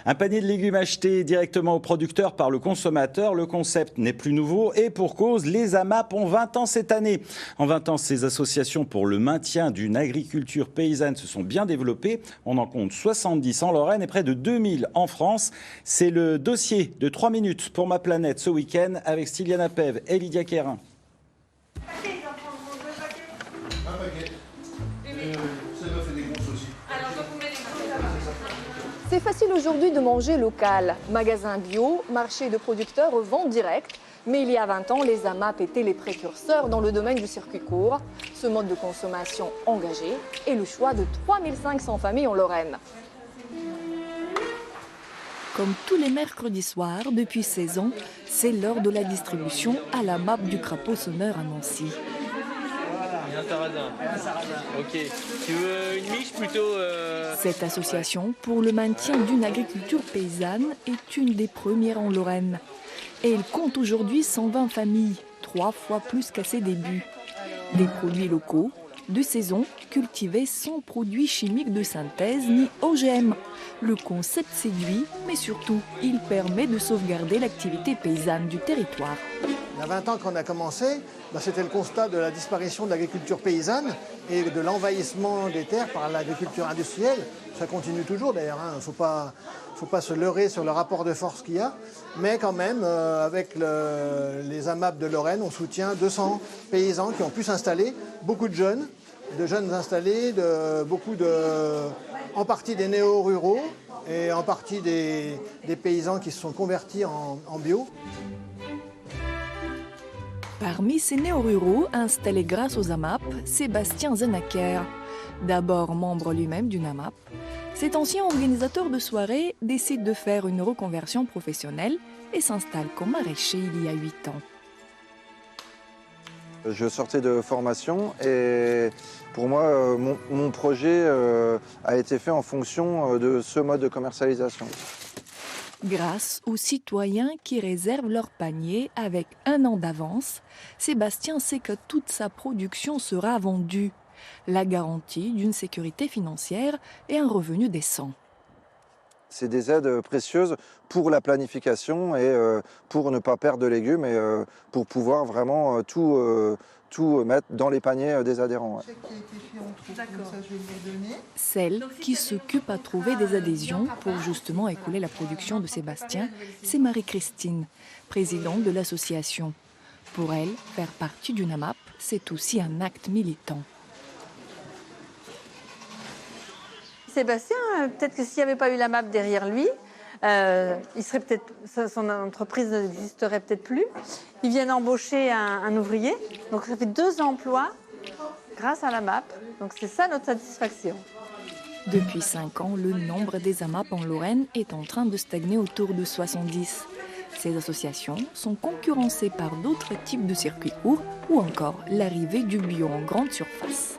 Un panier de légumes acheté directement au producteur par le consommateur. Le concept n'est plus nouveau et pour cause, les AMAP ont 20 ans cette année. En 20 ans, ces associations pour le maintien d'une agriculture paysanne se sont bien développées. On en compte 70 en Lorraine et près de 2000 en France. C'est le dossier de 3 minutes pour ma planète ce week-end avec Styliana Pev et Lydia Quérin. C'est facile aujourd'hui de manger local. Magasin bio, marché de producteurs, vente directe. Mais il y a 20 ans, les AMAP étaient les précurseurs dans le domaine du circuit court. Ce mode de consommation engagé est le choix de 3500 familles en Lorraine. Comme tous les mercredis soirs, depuis 16 ans, c'est l'heure de la distribution à l'AMAP du Crapaud Sonneur à Nancy. Un sarrasin. Ok. Tu veux une miche plutôt Cette association pour le maintien d'une agriculture paysanne est une des premières en Lorraine. Et elle compte aujourd'hui 120 familles, 3 fois plus qu'à ses débuts. Des produits locaux, de saison, cultivés sans produits chimiques de synthèse ni OGM. Le concept séduit, mais surtout, il permet de sauvegarder l'activité paysanne du territoire. Il y a 20 ans qu'on a commencé, c'était le constat de la disparition de l'agriculture paysanne et de l'envahissement des terres par l'agriculture industrielle. Ça continue toujours d'ailleurs, il ne faut pas se leurrer sur le rapport de force qu'il y a. Mais quand même, avec les AMAP de Lorraine, on soutient 200 paysans qui ont pu s'installer, beaucoup de jeunes installés, en partie des néo-ruraux et en partie des paysans qui se sont convertis en bio. Parmi ces néo-ruraux installés grâce aux AMAP, Sébastien Zenacker, d'abord membre lui-même d'une AMAP, cet ancien organisateur de soirées décide de faire une reconversion professionnelle et s'installe comme maraîcher il y a 8 ans. Je sortais de formation et pour moi, mon projet a été fait en fonction de ce mode de commercialisation. Grâce aux citoyens qui réservent leur panier avec 1 an d'avance, Sébastien sait que toute sa production sera vendue. La garantie d'une sécurité financière et un revenu décent. C'est des aides précieuses pour la planification et pour ne pas perdre de légumes et pour pouvoir vraiment tout mettre dans les paniers des adhérents. Ouais. Celle qui s'occupe à trouver des adhésions pour justement écouler la production de Sébastien, c'est Marie-Christine, présidente de l'association. Pour elle, faire partie d'une AMAP, c'est aussi un acte militant. Sébastien, peut-être que s'il n'y avait pas eu l'AMAP derrière lui, son entreprise n'existerait peut-être plus. Il vient d'embaucher un ouvrier, donc ça fait 2 emplois grâce à l'AMAP. Donc c'est ça notre satisfaction. Depuis 5 ans, le nombre des AMAP en Lorraine est en train de stagner autour de 70. Ces associations sont concurrencées par d'autres types de circuits courts ou encore l'arrivée du bio en grande surface.